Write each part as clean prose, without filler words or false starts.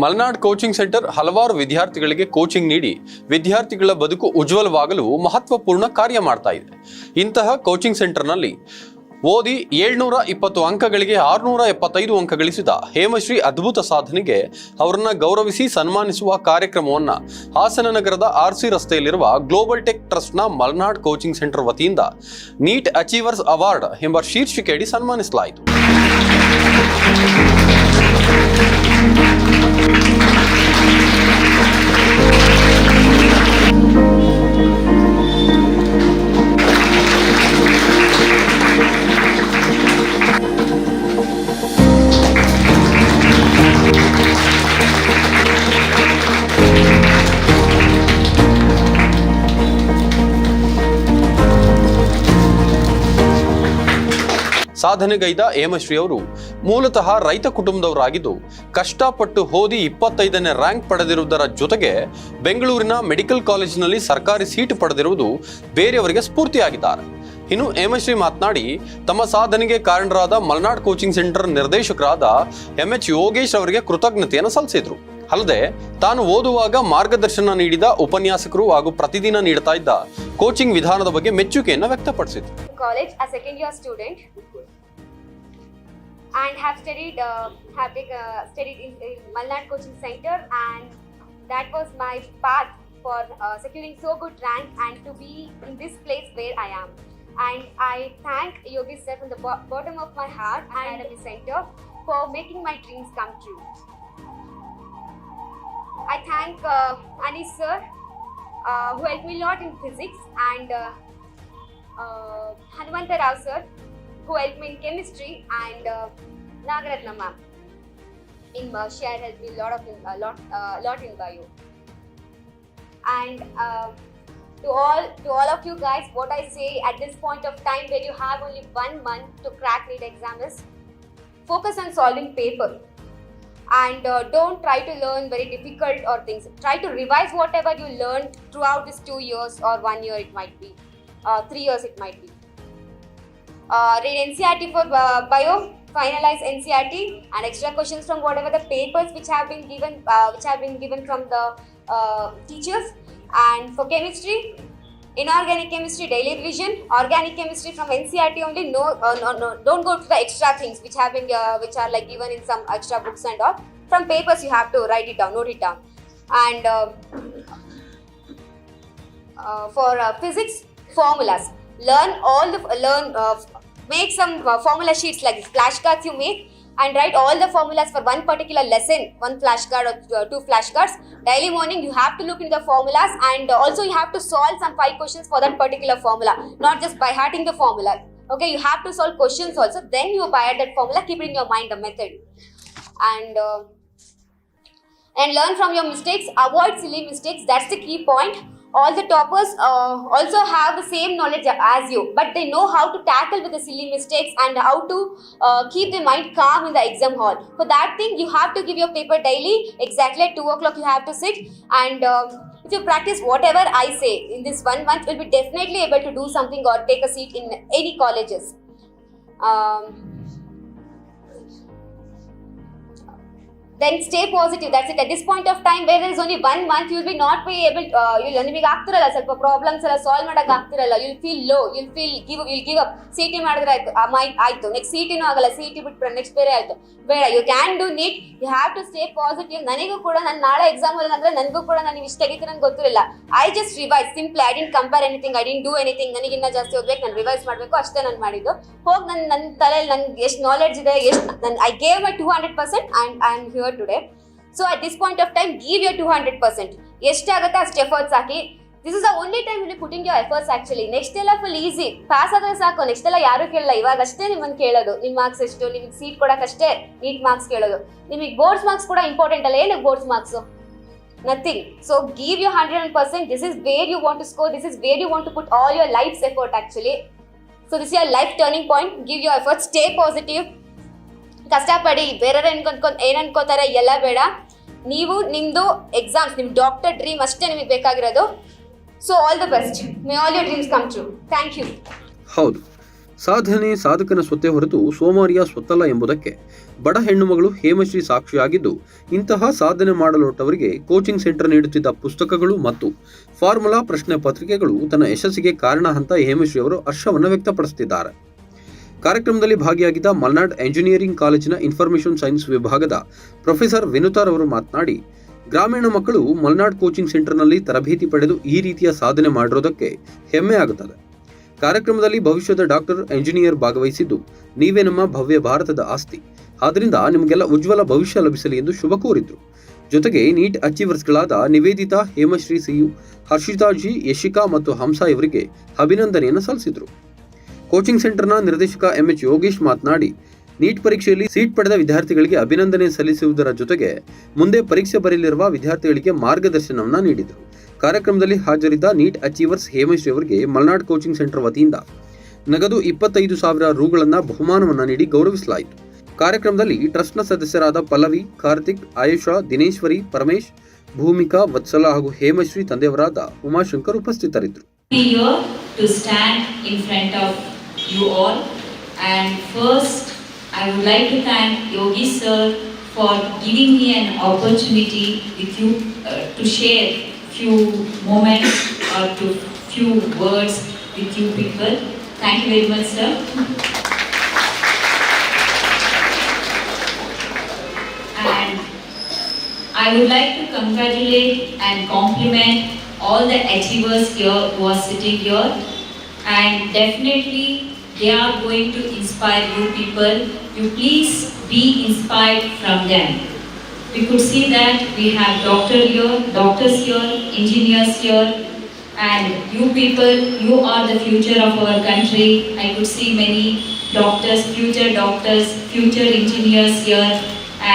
Malnad coaching centre ಹಲವಾರು ವಿದ್ಯಾರ್ಥಿಗಳಿಗೆ coaching ನೀಡಿ ವಿದ್ಯಾರ್ಥಿಗಳ ಬದುಕು ಉಜ್ವಲವಾಗಲು ಮಹತ್ವಪೂರ್ಣ ಕಾರ್ಯ ಮಾಡ್ತಾ ಇದೆ. ಇಂತಹ ಕೋಚಿಂಗ್ ಸೆಂಟರ್ನಲ್ಲಿ ಓದಿ 720 ಅಂಕಗಳಿಗೆ 675 ಅಂಕ ಗಳಿಸಿದ ಹೇಮಶ್ರೀ ಅದ್ಭುತ ಸಾಧನೆಗೆ ಅವರನ್ನ ಗೌರವಿಸಿ ಸನ್ಮಾನಿಸುವ ಕಾರ್ಯಕ್ರಮವನ್ನು ಹಾಸನ ನಗರದ RC ರಸ್ತೆಯಲ್ಲಿರುವ ಗ್ಲೋಬಲ್ ಟೆಕ್ ಟ್ರಸ್ಟ್ನ ಮಲ್ನಾಡ್ ಕೋಚಿಂಗ್ ಸೆಂಟರ್ ವತಿಯಿಂದ ನೀಟ್ ಅಚೀವರ್ಸ್ ಅವಾರ್ಡ್ ಎಂಬ ಶೀರ್ಷಿಕೆಯಡಿ ಸನ್ಮಾನಿಸಲಾಯಿತು. ಸಾಧನೆಗೈದ ಹೇಮಶ್ರೀ ಅವರು ಮೂಲತಃ ರೈತ ಕುಟುಂಬದವರಾಗಿದ್ದು ಕಷ್ಟಪಟ್ಟು ಓದಿ 25ನೇ ರ್ಯಾಂಕ್ ಪಡೆದಿರುವುದರ ಜೊತೆಗೆ ಬೆಂಗಳೂರಿನ ಮೆಡಿಕಲ್ ಕಾಲೇಜಿನಲ್ಲಿ ಸರ್ಕಾರಿ ಸೀಟು ಪಡೆದಿರುವುದು ಬೇರೆಯವರಿಗೆ ಸ್ಫೂರ್ತಿಯಾಗಿದ್ದಾರೆ. ಇನ್ನು ಹೇಮಶ್ರೀ ಮಾತನಾಡಿ ತಮ್ಮ ಸಾಧನೆಗೆ ಕಾರಣರಾದ ಮಲ್ನಾಡ್ ಕೋಚಿಂಗ್ ಸೆಂಟರ್ ನಿರ್ದೇಶಕರಾದ MH ಯೋಗೇಶ್ ಅವರಿಗೆ ಕೃತಜ್ಞತೆಯನ್ನು ಸಲ್ಲಿಸಿದ್ರು. ಅಲ್ಲದೆ ತಾನು ಓದುವಾಗ ಮಾರ್ಗದರ್ಶನ ನೀಡಿದ ಉಪನ್ಯಾಸಕರು ಹಾಗೂ ಪ್ರತಿದಿನ ನೀಡುತ್ತಾ ಇದ್ದ ಕೋಚಿಂಗ್ ವಿಧಾನದ ಬಗ್ಗೆ ಮೆಚ್ಚುಗೆಯನ್ನು ವ್ಯಕ್ತಪಡಿಸಿದ್ರು. College, a second year student, and have studied in Malnad Coaching Center, and that was my path for securing so good rank and to be in this place where I am. And I thank Yogesh sir from the bottom of my heart and Academy Center for making my dreams come true. I thank Anis sir who helped me a lot in physics, and Hanumanta Rao sir who helped me in chemistry, and Nagaratna ma'am in she had helped me a lot in bio. And to all of you guys, what I say at this point of time where you have only 1 month to crack NEET exam is focus on solving paper. And don't try to learn very difficult or things. Try to revise whatever you learned throughout this 2 years or 1 year it might be. 3 years it might be. Read NCERT for bio, finalize NCERT and extra questions from whatever the papers which have been given from the teachers. And for chemistry, inorganic chemistry daily revision, organic chemistry from NCERT only. No, don't go to the extra things which are like given in some extra books and all. From papers you have to write it down, note it down. And for physics, formulas. Make some formula sheets like this, flashcards you make, and write all the formulas for one particular lesson, 1 flashcard or 2 flashcards. Daily morning you have to look into the formulas, and also you have to solve some 5 questions for that particular formula, not just by hearting the formula. Okay, you have to solve questions also, then you by that formula, keep it in your mind the method. And learn from your mistakes, avoid silly mistakes, that's the key point. All the toppers also have the same knowledge as you, but they know how to tackle with the silly mistakes and how to keep their mind calm in the exam hall. For that thing, you have to give your paper daily, exactly at 2 o'clock you have to sit, and if you practice whatever I say in this 1 month, you'll be definitely able to do something or take a seat in any colleges. Then stay positive, that's it. At this point of time where there is only 1 month, you'll be not be able ನಿಮಗೆ ಆಗ್ತಿರಲ್ಲ, ಸ್ವಲ್ಪ problems ಎಲ್ಲ solve ಮಾಡಕ್ ಆಗ್ತಿರಲ್ಲ, you'll feel low, you'll give up. CT ಮಾಡಿದ್ರೆ ಆಯ್ತು, next CTನೂ ಆಗಲ್ಲ, CT ಬಿಟ್ರೆ next ಬೇರೆ ಆಯ್ತು, ಬೇಡ. You can do NEET, you have to stay positive. ನನಗೂ ಕೂಡ ನಾನು ನಾಳೆ ಎಕ್ಸಾಮ್ ಅಂದ್ರೆ ನನಗೂ ಕೂಡ ನಾನು ಇಷ್ಟು ತೆಗಿತೀನಿ ಅಂತ ಗೊತ್ತಿರಲಿಲ್ಲ. I just revise simply, I didn't compare anything, I didn't do anything. ನನಗೆ ಇನ್ನೂ ಜಾಸ್ತಿ ಓದ್ಬೇಕು, ನಾನು ರಿವೈಸ್ ಮಾಡಬೇಕು, ಅಷ್ಟೇ ನಾನು ಮಾಡಿದ್ದು. ಹೋಗಿ ನನ್ನ ತಲೆಯಲ್ಲಿ ನನ್ಗೆ ಎಷ್ಟು ನಾಲೆಡ್ಜ್ ಇದೆ, I gave my 200% and I am here today. So at this point of time, give your 200%. ಎಷ್ಟಾಗುತ್ತೆ ಅಷ್ಟು efforts hockey. This is the only time you'll be putting your efforts actually. Next ಎಲ್ಲ full easy, pass ಆದ್ರೆ ಸಾಕು. Next ಎಲ್ಲ ಯಾರು ಕೇಳಲ್ಲ, ಇವಾಗ ಅಷ್ಟೇ ನಿಮ್ಮನ್ನು ಕೇಳೋದು. ನಿಮ್ಮ ಮಾರ್ಕ್ಸ್ ಎಷ್ಟು, ನಿಮಗೆ ಸೀಟ್ ಕೊಡೋಕ್ಕಷ್ಟೇ ನೀಟ್ ಮಾರ್ಕ್ಸ್ ಕೇಳೋದು. ನಿಮಗೆ ಬೋರ್ಡ್ಸ್ ಮಾರ್ಕ್ಸ್ ಕೂಡ ಇಂಪಾರ್ಟೆಂಟ್ ಅಲ್ಲ. ಏನಕ್ಕೆ boards marks? Nothing. So give your 100%. This is where you want to score. This is where you want to put all your life's effort actually. So this is your life turning point. Give your efforts. Stay positive. ಕಷ್ಟಪಡಿ. ಬೇರೆಯವ್ರು ಏನು ಅನ್ಕೋತಾರೆ ಎಲ್ಲ ಬೇಡ. ನೀವು ನಿಮ್ಮದು exams, ನಿಮ್ಮ doctor dream ಅಷ್ಟೇ ನಿಮಗೆ ಬೇಕಾಗಿರೋದು. So all the best. May all your dreams come true. Thank you. ಹೌದು, ಸಾಧನೆ ಸಾಧಕನ ಸ್ವತ್ತೇ ಹೊರತು ಸೋಮಾರಿಯ ಸ್ವತ್ತಲ್ಲ ಎಂಬುದಕ್ಕೆ ಬಡ ಹೆಣ್ಣುಮಗಳು ಹೇಮಶ್ರೀ ಸಾಕ್ಷಿಯಾಗಿದ್ದು, ಇಂತಹ ಸಾಧನೆ ಮಾಡಲೊಟ್ಟವರಿಗೆ ಕೋಚಿಂಗ್ ಸೆಂಟರ್ ನೀಡುತ್ತಿದ್ದ ಪುಸ್ತಕಗಳು ಮತ್ತು ಫಾರ್ಮುಲಾ ಪ್ರಶ್ನೆ ಪತ್ರಿಕೆಗಳು ತನ್ನ ಯಶಸ್ಸಿಗೆ ಕಾರಣ ಅಂತ ಹೇಮಶ್ರೀ ಅವರು ಹರ್ಷವನ್ನು ವ್ಯಕ್ತಪಡಿಸುತ್ತಿದ್ದಾರೆ. ಕಾರ್ಯಕ್ರಮದಲ್ಲಿ ಭಾಗಿಯಾಗಿದ್ದ ಮಲ್ನಾಡ್ ಎಂಜಿನಿಯರಿಂಗ್ ಕಾಲೇಜಿನ ಇನ್ಫಾರ್ಮೇಷನ್ ಸೈನ್ಸ್ ವಿಭಾಗದ ಪ್ರೊಫೆಸರ್ ವಿನುತಾರ್ ಅವರು ಮಾತನಾಡಿ, ಗ್ರಾಮೀಣ ಮಕ್ಕಳು ಮಲ್ನಾಡ್ ಕೋಚಿಂಗ್ ಸೆಂಟರ್ನಲ್ಲಿ ತರಬೇತಿ ಪಡೆದು ಈ ರೀತಿಯ ಸಾಧನೆ ಮಾಡಿರೋದಕ್ಕೆ ಹೆಮ್ಮೆ ಆಗುತ್ತದೆ. ಕಾರ್ಯಕ್ರಮದಲ್ಲಿ ಭವಿಷ್ಯದ ಡಾಕ್ಟರ್ ಎಂಜಿನಿಯರ್ ಭಾಗವಹಿಸಿದ್ದು, ನೀವೇ ನಮ್ಮ ಭವ್ಯ ಭಾರತದ ಆಸ್ತಿ, ಆದ್ದರಿಂದ ನಿಮಗೆಲ್ಲ ಉಜ್ವಲ ಭವಿಷ್ಯ ಲಭಿಸಲಿ ಎಂದು ಶುಭ ಕೋರಿದ್ರು. ಜೊತೆಗೆ ನೀಟ್ ಅಚೀವರ್ಸ್ಗಳಾದ ನಿವೇದಿತಾ, ಹೇಮಶ್ರೀ ಸಿಯು, ಹರ್ಷಿತಾ ಜಿ, ಯಶಿಕಾ ಮತ್ತು ಹಂಸಾ ಇವರಿಗೆ ಅಭಿನಂದನೆಯನ್ನು ಸಲ್ಲಿಸಿದರು. ಕೋಚಿಂಗ್ ಸೆಂಟರ್ನ ನಿರ್ದೇಶಕ ಎಂಎಚ್ ಯೋಗೇಶ್ ಮಾತನಾಡಿ, ನೀಟ್ ಪರೀಕ್ಷೆಯಲ್ಲಿ ಸೀಟ್ ಪಡೆದ ವಿದ್ಯಾರ್ಥಿಗಳಿಗೆ ಅಭಿನಂದನೆ ಸಲ್ಲಿಸುವುದರ ಜೊತೆಗೆ ಮುಂದೆ ಪರೀಕ್ಷೆ ಬರೆಯಲಿರುವ ವಿದ್ಯಾರ್ಥಿಗಳಿಗೆ ಮಾರ್ಗದರ್ಶನವನ್ನು ನೀಡಿದರು. ಕಾರ್ಯಕ್ರಮದಲ್ಲಿ ಹಾಜರಿದ್ದ ನೀಟ್ ಅಚೀವರ್ಸ್ ಹೇಮಶ್ರೀ ಅವರಿಗೆ ಮಲ್ನಾಡ್ ಕೋಚಿಂಗ್ ಸೆಂಟರ್ ವತಿಯಿಂದ ನಗದು 25,000 ರೂಗಳನ್ನು ಬಹುಮಾನವನ್ನು ನೀಡಿ ಗೌರವಿಸಲಾಯಿತು. ಕಾರ್ಯಕ್ರಮದಲ್ಲಿ ಟ್ರಸ್ಟ್ನ ಸದಸ್ಯರಾದ ಪಲ್ಲವಿ, ಕಾರ್ತಿಕ್, ಆಯುಷಾ, ದಿನೇಶ್ವರಿ, ಪರಮೇಶ್, ಭೂಮಿಕಾ, ವತ್ಸಲ ಹಾಗೂ ಹೇಮಶ್ರೀ ತಂದೆಯವರಾದ ಉಮಾಶಂಕರ್ ಉಪಸ್ಥಿತರಿದ್ದರು. You all, and first I would like to thank Yogi sir for giving me an opportunity with you to share few moments or to few words with you people. Thank you very much sir. And I would like to congratulate and compliment all the achievers here who are sitting here, and definitely they are going to inspire you people. You please be inspired from them. We could see that we have doctors here, engineers here, and you people, you are the future of our country. I could see many doctors, future engineers here,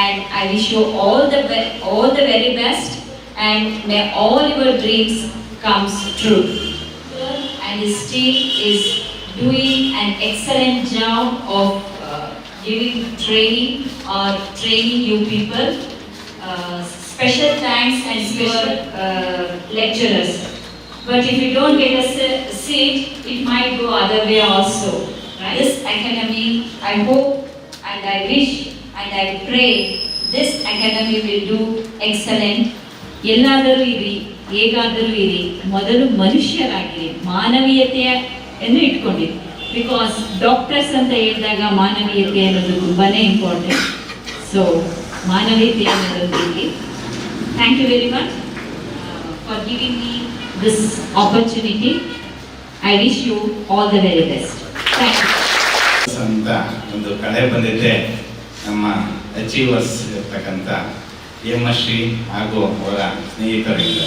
and I wish you all the very best, and may all your dreams comes true. And his team is doing an excellent job of giving training you people. Special thanks and special lecturers. But if you don't get a seat, it might go other way also. Right? This academy, I hope and I wish and I pray this academy will do excellent. ಎಲ್ಲಾದರೂ ಇರಿ, ಹೇಗಾದರೂ ಇರಿ, ಮೊದಲು ಮನುಷ್ಯರಾಗಿರಿ, ಮಾನವೀಯತೆಯನ್ನು ಇಟ್ಕೊಂಡಿರಿ. Because doctors ಅಂತ ಹೇಳಿದಾಗ ಮಾನವೀಯತೆ ಅನ್ನೋದು ತುಂಬಾನೇ ಇಂಪಾರ್ಟೆಂಟ್. ಸೊ ಮಾನವೀಯತೆ ಅನ್ನೋದೊಂದಿಗೆ thank you very much for giving me this opportunity. I wish you all the very best. Thank you. ಅಂತ ಒಂದು ಕಳೆ ಬಂದಿದೆ ನಮ್ಮ ಅಚೀವರ್ಸ್ ಇರ್ತಕ್ಕಂಥ ಹೇಮಶ್ರೀ ಹಾಗೂ ಅವರ ಸ್ನೇಹಿತರಿಂದ.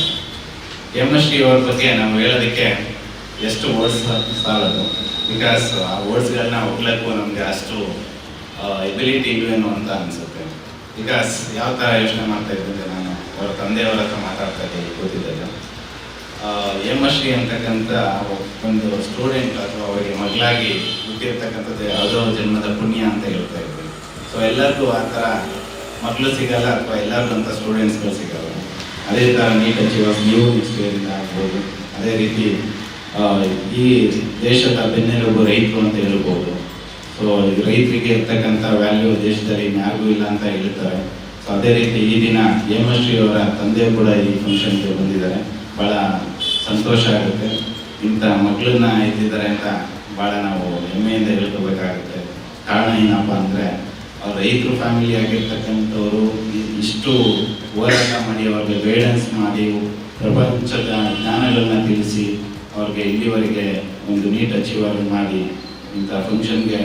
ಹೇಮಶ್ರೀ ಅವ್ರ ಬಗ್ಗೆ ನಾವು ಹೇಳೋದಕ್ಕೆ ಎಷ್ಟು ವರ್ಡ್ಸ್ ಸಾಲದು. ಬಿಕಾಸ್ ಆ ವರ್ಡ್ಸ್ಗಳನ್ನ ಹೋಗ್ಲಿಕ್ಕೂ ನಮಗೆ ಅಷ್ಟು ಎಬಿಲಿಟಿ ಇಲ್ವೇನು ಅಂತ ಅನಿಸುತ್ತೆ. ಬಿಕಾಸ್ ಯಾವ ಥರ ಯೋಚನೆ ಮಾಡ್ತಾ ಇದ್ದಂತೆ ನಾನು ಅವರ ತಂದೆಯವರ ಹತ್ರ ಮಾತಾಡ್ತಾ ಇದ್ದೆ ಕೂತಿದ್ದಾಗ, ಹೇಮಶ್ರೀ ಅಂತಕ್ಕಂಥ ಒಂದು ಸ್ಟೂಡೆಂಟ್ ಅಥವಾ ಅವರಿಗೆ ಮಗಳಾಗಿ ಹುಟ್ಟಿರ್ತಕ್ಕಂಥದ್ದು ಯಾವುದೋ ಜನ್ಮದ ಪುಣ್ಯ ಅಂತ ಹೇಳ್ತಾ ಇದ್ವಿ. ಸೊ ಎಲ್ಲರಿಗೂ ಆ ಥರ ಮಕ್ಕಳು ಸಿಗಲ್ಲ ಅಥವಾ ಎಲ್ಲರಿಗೂ ಅಂತ ಸ್ಟೂಡೆಂಟ್ಸ್ಗಳು ಸಿಗಲ್ಲ. ಅದೇ ಥರ ನೀಟ್ ಅಚೀವರ್ಸ್ ನೀವು ನೆಕ್ಸ್ಟ್ ಇಯರಿಂದ ಆಗ್ಬೋದು. ಅದೇ ರೀತಿ ಈ ದೇಶದ ಬೆನ್ನೆಲುಬು ರೈತರು ಅಂತ ಹೇಳ್ಬೋದು. ಸೊ ರೈತರಿಗೆ ಇರ್ತಕ್ಕಂಥ ವ್ಯಾಲ್ಯೂ ದೇಶದಲ್ಲಿ ಯಾರಿಗೂ ಇಲ್ಲ ಅಂತ ಹೇಳ್ತಾರೆ. ಸೊ ಅದೇ ರೀತಿ ಈ ದಿನ ಹೇಮಶ್ರೀ ಅವರ ತಂದೆ ಕೂಡ ಈ ಫಂಕ್ಷನ್ಗೆ ಬಂದಿದ್ದಾರೆ. ಭಾಳ ಸಂತೋಷ ಆಗುತ್ತೆ. ಇಂಥ ಮಕ್ಕಳನ್ನ ಇದ್ದಿದ್ದಾರೆ ಅಂತ ಭಾಳ ನಾವು ಹೆಮ್ಮೆಯಿಂದ ಹೇಳ್ಕೋಬೇಕಾಗುತ್ತೆ. ಕಾರಣ ಏನಪ್ಪ ಅಂದರೆ ಅವ್ರ ರೈತರು ಫ್ಯಾಮಿಲಿ ಆಗಿರ್ತಕ್ಕಂಥವರು ಇಷ್ಟು ಹೋರಾಟ ಮಾಡಿ ಅವ್ರಿಗೆ ಗೈಡೆನ್ಸ್ ಮಾಡಿ ಪ್ರಪಂಚದ ಜ್ಞಾನಗಳನ್ನ ತಿಳಿಸಿ ಅವ್ರಿಗೆ ಇಲ್ಲಿವರೆಗೆ ಒಂದು ನೀಟ್ ಅಚೀವರ್ ಮಾಡಿ ಇಂಥ ಫಂಕ್ಷನ್ಗೆ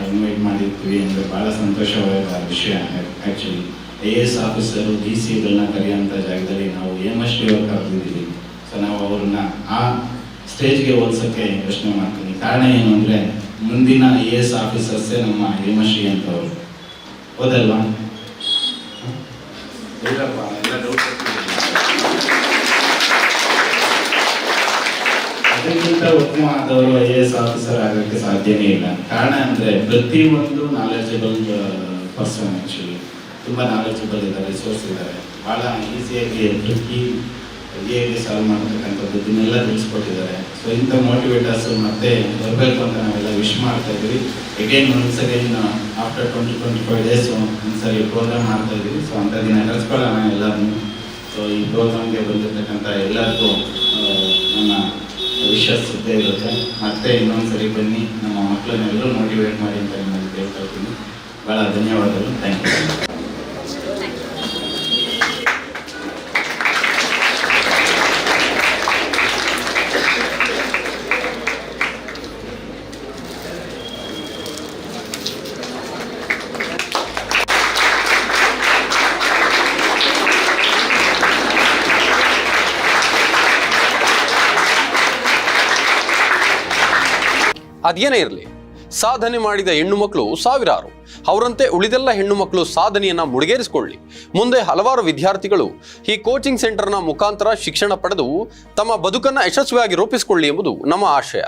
ಇನ್ವೈಟ್ ಮಾಡಿರ್ತೀವಿ ಅಂದರೆ ಭಾಳ ಸಂತೋಷವಾದ ವಿಷಯ. ಆ್ಯಕ್ಚುಲಿ AS ಆಫೀಸರು DC ಕರೆಯೋಂಥ ಜಾಗದಲ್ಲಿ ನಾವು ಹೇಮಶ್ರೀ ಅವ್ರು ಕರೆದಿದ್ದೀವಿ. ಸೊ ನಾವು ಅವ್ರನ್ನ ಆ ಸ್ಟೇಜ್ಗೆ ಹೋಲ್ಸೋಕ್ಕೆ ಯೋಚನೆ ಮಾಡ್ತೀನಿ. ಕಾರಣ ಏನು ಅಂದರೆ ಮುಂದಿನ AS ಆಫೀಸರ್ಸೇ ನಮ್ಮ ಹೇಮಶ್ರೀ ಅಂತವರು. ಹೌದಲ್ವಾ? ಇಲ್ಲಪ್ಪ, ಎಲ್ಲ ಡೌಟ್. ಅದಕ್ಕಿಂತ ಉತ್ತಮವಾದವರು AS ಆಫೀಸರ್ ಆಗೋಕ್ಕೆ ಸಾಧ್ಯನೇ ಇಲ್ಲ. ಕಾರಣ ಅಂದರೆ ಪ್ರತಿಯೊಂದು ನಾಲೆಜಬಲ್ ಪರ್ಸನ್. ಆ್ಯಕ್ಚುಲಿ ತುಂಬ ನಾಲೆಜಬಲ್ ಇದ್ದಾರೆ, ರಿಸೋರ್ಸ್ ಇದ್ದಾರೆ. ಭಾಳ ಈಸಿಯಾಗಿ ಟ್ರಿಕ್ಕಿ ಸಾಲ್ವ್ ಮಾಡ್ತಕ್ಕಂಥದ್ದು ಇದನ್ನೆಲ್ಲ ತಿಳಿಸ್ಕೊಟ್ಟಿದ್ದಾರೆ. ಸೊ ಇಂಥ ಮೋಟಿವೇಟರ್ಸ್ ಮತ್ತೆ ಬರಬೇಕು ಅಂತ ನಾವೆಲ್ಲ ವಿಶ್ ಮಾಡ್ತಾ ಇದ್ದೀವಿ. ಅಗೇನ್ ಒಂದ್ಸರಿ ಆಫ್ಟರ್ 20-25 ಡೇಸ್ ಒಂದ್ಸರಿ ಪ್ರೋಗ್ರಾಮ್ ಮಾಡ್ತಾ ಇದ್ದೀವಿ. ಸೊ ಅಂಥ ದಿನ ಕರೆಸ್ಕೊಳ್ಳೋಣ ಎಲ್ಲರನ್ನೂ. ಸೊ ಈ ಪ್ರೋಗ್ರಾಮ್ಗೆ ಬಂದಿರತಕ್ಕಂಥ ಎಲ್ಲರಿಗೂ ನನ್ನ ವಿಶಸ್ ಇದ್ದೇ ಇರುತ್ತೆ. ಮತ್ತೆ ಇನ್ನೊಂದ್ಸರಿ ಬನ್ನಿ, ನಮ್ಮ ಮಕ್ಕಳನ್ನೆಲ್ಲರೂ ಮೋಟಿವೇಟ್ ಮಾಡಿ ಅಂತ ನಿಮ್ಮಲ್ಲಿ ಕೇಳ್ತಾ ಇದ್ದೀನಿ. ಭಾಳ ಧನ್ಯವಾದಗಳು. Thank you. ಅದೇನೇ ಇರಲಿ, ಸಾಧನೆ ಮಾಡಿದ ಹೆಣ್ಣು ಮಕ್ಕಳು ಸಾವಿರಾರು. ಅವರಂತೆ ಉಳಿದೆಲ್ಲ ಹೆಣ್ಣು ಮಕ್ಕಳು ಸಾಧನೆಯನ್ನ ಮುಡಿಗೇರಿಸಿಕೊಳ್ಳಿ. ಮುಂದೆ ಹಲವಾರು ವಿದ್ಯಾರ್ಥಿಗಳು ಈ ಕೋಚಿಂಗ್ ಸೆಂಟರ್ನ ಮುಖಾಂತರ ಶಿಕ್ಷಣ ಪಡೆದು ತಮ್ಮ ಬದುಕನ್ನು ಯಶಸ್ವಿಯಾಗಿ ರೂಪಿಸಿಕೊಳ್ಳಿ ಎಂಬುದು ನಮ್ಮ ಆಶಯ.